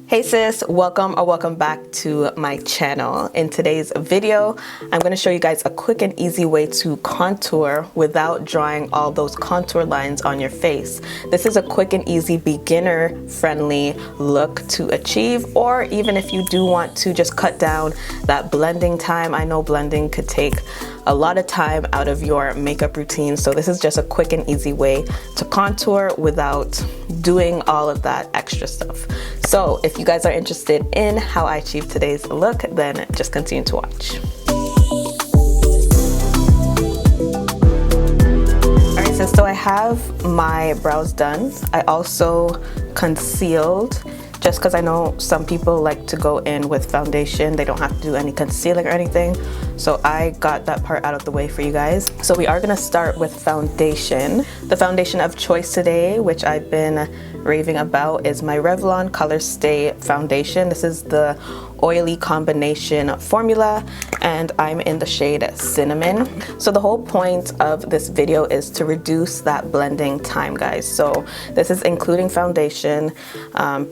Hey sis, welcome or welcome back to my channel. In today's video, I'm going to show you guys a quick and easy way to contour without drawing all those contour lines on your face. This is a quick and easy beginner friendly look to achieve, or even if you do want to just cut down that blending time. I know blending could take a lot of time out of your makeup routine, so this is just a quick and easy way to contour without doing all of that extra stuff. So if you guys are interested in how I achieved today's look, then just continue to watch. Alright, so I have my brows done. I also concealed, just because I know some people like to go in with foundation. They don't have to do any concealing or anything. So I got that part out of the way for you guys. So we are gonna start with foundation. The foundation of choice today, which I've been raving about, is my Revlon Color Stay Foundation. This is the oily combination formula, and I'm in the shade Cinnamon. So the whole point of this video is to reduce that blending time, guys. So this is including foundation,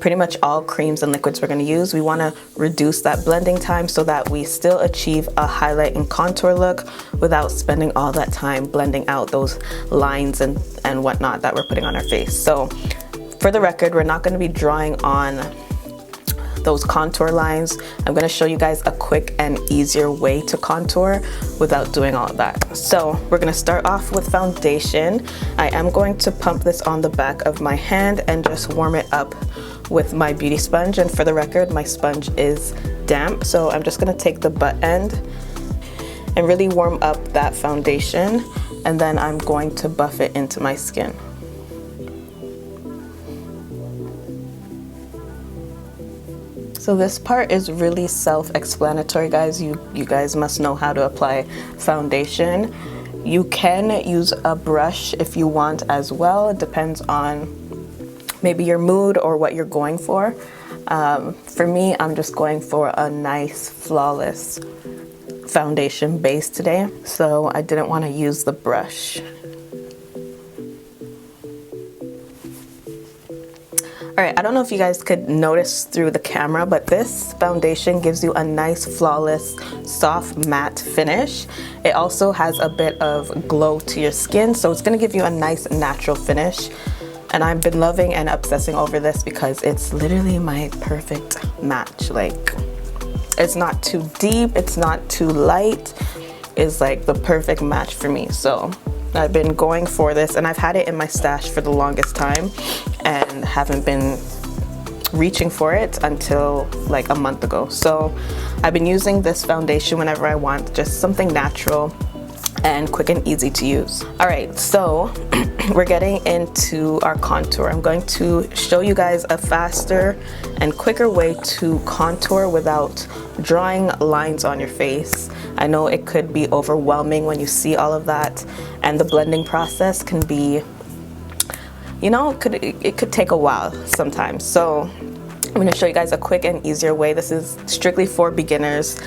pretty much all creams and liquids we're going to use. We want to reduce that blending time so that we still achieve a highlight and contour look without spending all that time blending out those lines and whatnot that we're putting on our face. So for the record, we're not going to be drawing on those contour lines. I'm going to show you guys a quick and easier way to contour without doing all of that. So we're going to start off with foundation. I am going to pump this on the back of my hand and just warm it up with my beauty sponge. And for the record, my sponge is damp, so I'm just going to take the butt end and really warm up that foundation, and then I'm going to buff it into my skin. So this part is really self-explanatory, guys. You guys must know how to apply foundation. You can use a brush if you want as well. It depends on maybe your mood or what you're going for. For me, I'm just going for a nice, flawless foundation base today, so I didn't want to use the brush. Alright, I don't know if you guys could notice through the camera, but this foundation gives you a nice, flawless, soft, matte finish. It also has a bit of glow to your skin, so it's going to give you a nice, natural finish. And I've been loving and obsessing over this because it's literally my perfect match. Like, it's not too deep, it's not too light. It's like the perfect match for me. So I've been going for this, and I've had it in my stash for the longest time and haven't been reaching for it until like a month ago. So I've been using this foundation whenever I want just something natural and quick and easy to use. All right, so we're getting into our contour. I'm going to show you guys a faster and quicker way to contour without drawing lines on your face. I know it could be overwhelming when you see all of that, and the blending process can be, you know, it could take a while sometimes. So I'm going to show you guys a quick and easier way. This is strictly for beginners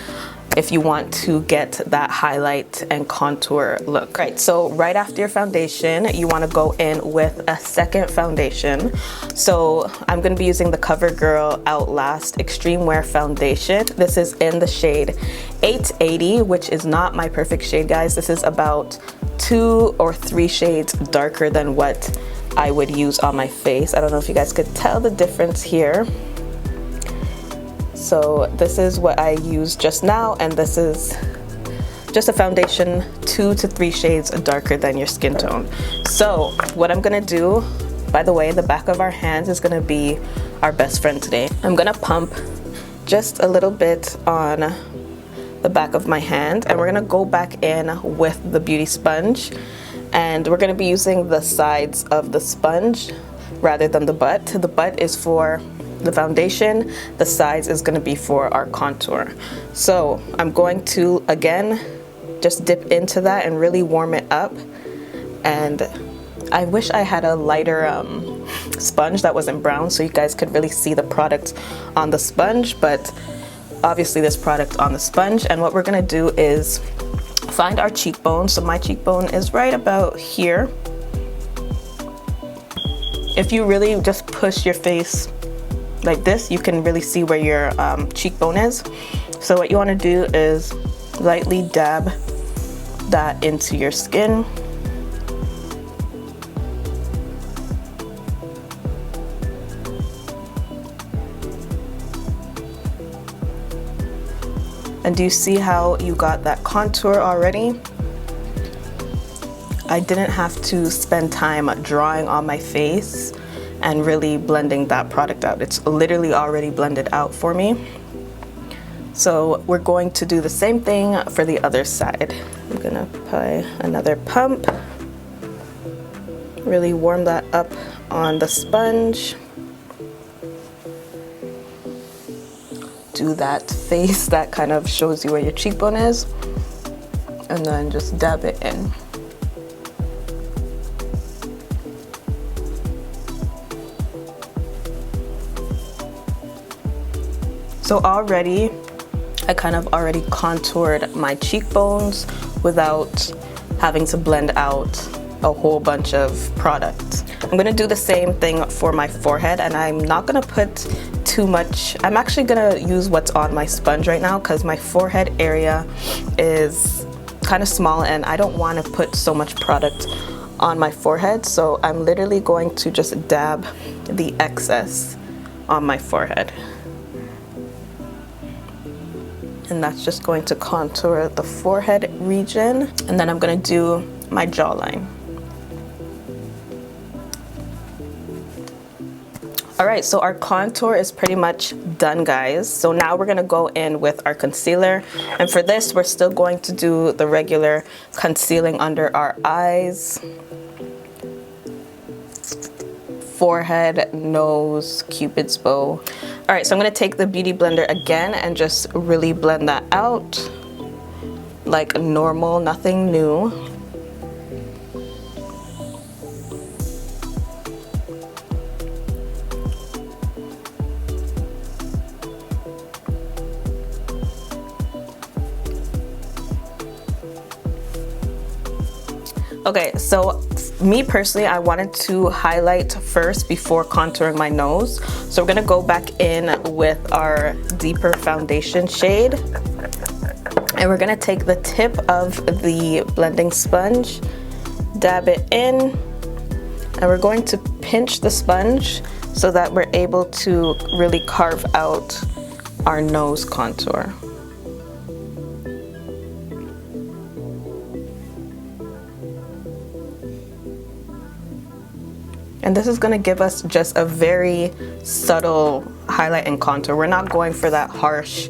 if you want to get that highlight and contour look. Right, so right after your foundation, you want to go in with a second foundation. So I'm going to be using the CoverGirl Outlast Extreme Wear Foundation. This is in the shade 880, which is not my perfect shade, guys. This is about 2 or 3 shades darker than what I would use on my face. I don't know if you guys could tell the difference here. So this is what I used just now, and this is just a foundation 2 to 3 shades darker than your skin tone. So what I'm gonna do, by the way, the back of our hands is gonna be our best friend today. I'm gonna pump just a little bit on the back of my hand, and we're gonna go back in with the beauty sponge, and we're gonna be using the sides of the sponge rather than the butt. The butt is for the foundation, the sides is going to be for our contour. So I'm going to again just dip into that and really warm it up. And I wish I had a lighter sponge that wasn't brown so you guys could really see the product on the sponge, but obviously this product on the sponge. And what we're going to do is find our cheekbone. So my cheekbone is right about here. If you really just push your face like this, you can really see where your cheekbone is. So what you want to do is lightly dab that into your skin. And do you see how you got that contour already? I didn't have to spend time drawing on my face and really blending that product out. It's literally already blended out for me. So we're going to do the same thing for the other side. I'm gonna apply another pump. Really warm that up on the sponge. Do that face that kind of shows you where your cheekbone is, and then just dab it in. So already, I kind of already contoured my cheekbones without having to blend out a whole bunch of product. I'm gonna do the same thing for my forehead, and I'm not gonna put too much. I'm actually gonna use what's on my sponge right now because my forehead area is kind of small and I don't want to put so much product on my forehead. So I'm literally going to just dab the excess on my forehead. And that's just going to contour the forehead region. And then I'm gonna do my jawline. All right, so our contour is pretty much done, guys. So now we're gonna go in with our concealer. And for this, we're still going to do the regular concealing under our eyes, forehead, nose, Cupid's bow. All right, so I'm gonna take the Beauty Blender again and just really blend that out like normal, nothing new. Okay, so me personally, I wanted to highlight first before contouring my nose. So we're gonna go back in with our deeper foundation shade. And we're gonna take the tip of the blending sponge, dab it in, and we're going to pinch the sponge so that we're able to really carve out our nose contour. And this is gonna give us just a very subtle highlight and contour. We're not going for that harsh,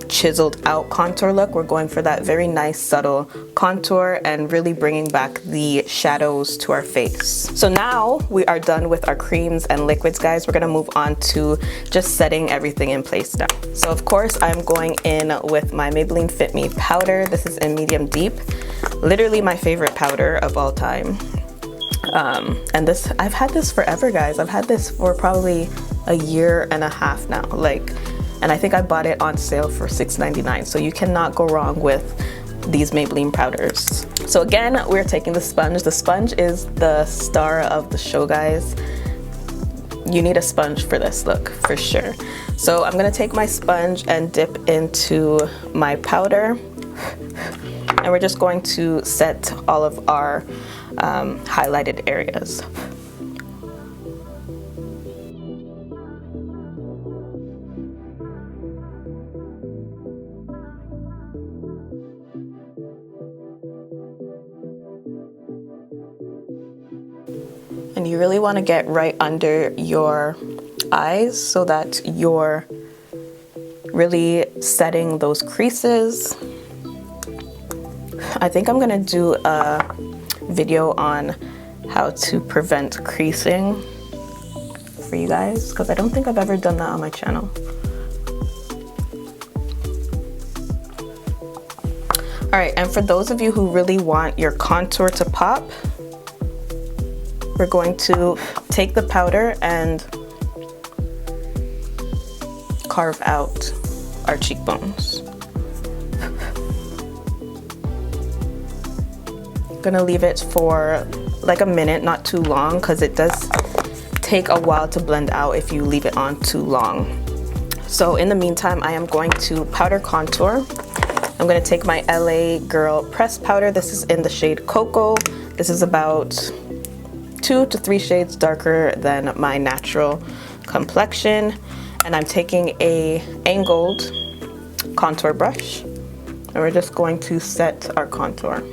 chiseled out contour look. We're going for that very nice, subtle contour and really bringing back the shadows to our face. So now we are done with our creams and liquids, guys. We're gonna move on to just setting everything in place now. So of course, I'm going in with my Maybelline Fit Me powder. This is in medium deep. Literally my favorite powder of all time. And this, I've had this forever, guys. I've had this for probably a year and a half now. And I think I bought it on sale for $6.99. So you cannot go wrong with these Maybelline powders. So again, we're taking the sponge. The sponge is the star of the show, guys. You need a sponge for this look, for sure. So I'm gonna take my sponge and dip into my powder. And we're just going to set all of our highlighted areas. And you really want to get right under your eyes so that you're really setting those creases. I think I'm gonna do a video on how to prevent creasing for you guys, because I don't think I've ever done that on my channel. All right, and for those of you who really want your contour to pop, we're going to take the powder and carve out our cheekbones. Gonna leave it for like a minute, not too long, because it does take a while to blend out if you leave it on too long. So in the meantime, I am going to powder contour. I'm going to take my LA Girl pressed powder. This is in the shade Cocoa. This is about 2 to 3 shades darker than my natural complexion. And I'm taking a angled contour brush, and we're just going to set our contour.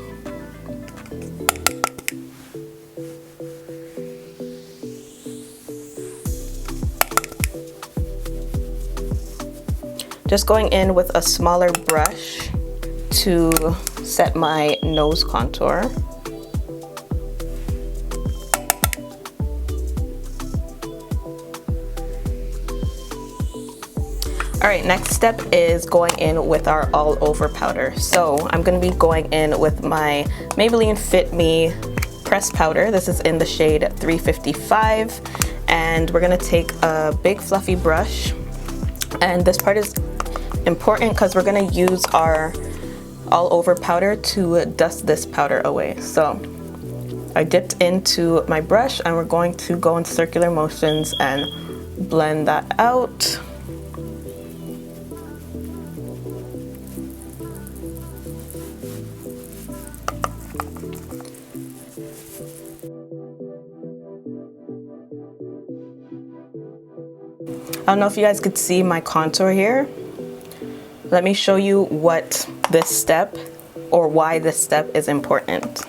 Just going in with a smaller brush to set my nose contour. All right, next step is going in with our all over powder. So I'm gonna be going in with my Maybelline Fit Me pressed powder. This is in the shade 355. And we're gonna take a big fluffy brush. And this part is important because we're gonna use our all over powder to dust this powder away. So I dipped into my brush and we're going to go in circular motions and blend that out. I don't know if you guys could see my contour here. Let me show you what this step, or why this step is important.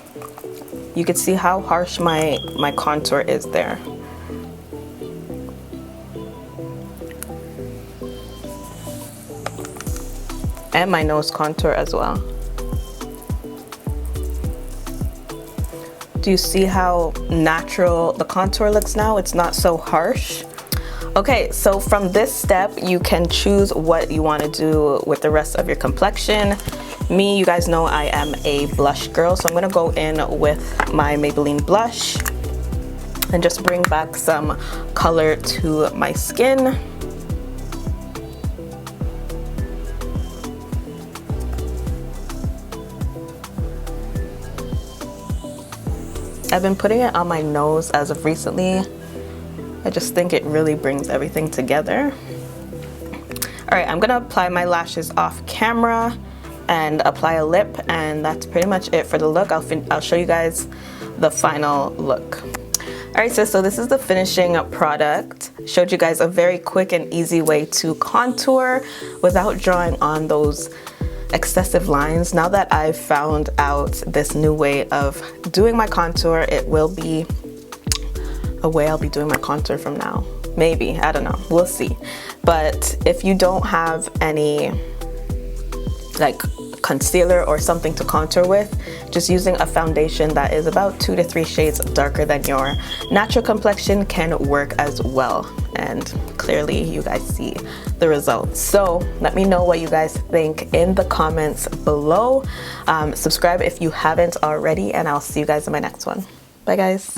You can see how harsh my contour is there. And my nose contour as well. Do you see how natural the contour looks now? It's not so harsh. Okay, so from this step, you can choose what you want to do with the rest of your complexion. Me, you guys know I am a blush girl, so I'm going to go in with my Maybelline blush and just bring back some color to my skin. I've been putting it on my nose as of recently. I just think it really brings everything together. All right, I'm gonna apply my lashes off camera and apply a lip, and that's pretty much it for the look. I'll show you guys the final look. All right, so this is the finishing product. Showed you guys a very quick and easy way to contour without drawing on those excessive lines. Now that I've found out this new way of doing my contour, it will be a way I'll be doing my contour from now. Maybe, I don't know, we'll see. But if you don't have any like concealer or something to contour with, just using a foundation that is about 2 to 3 shades darker than your natural complexion can work as well. And clearly you guys see the results. So let me know what you guys think in the comments below. Subscribe if you haven't already, and I'll see you guys in my next one. Bye guys.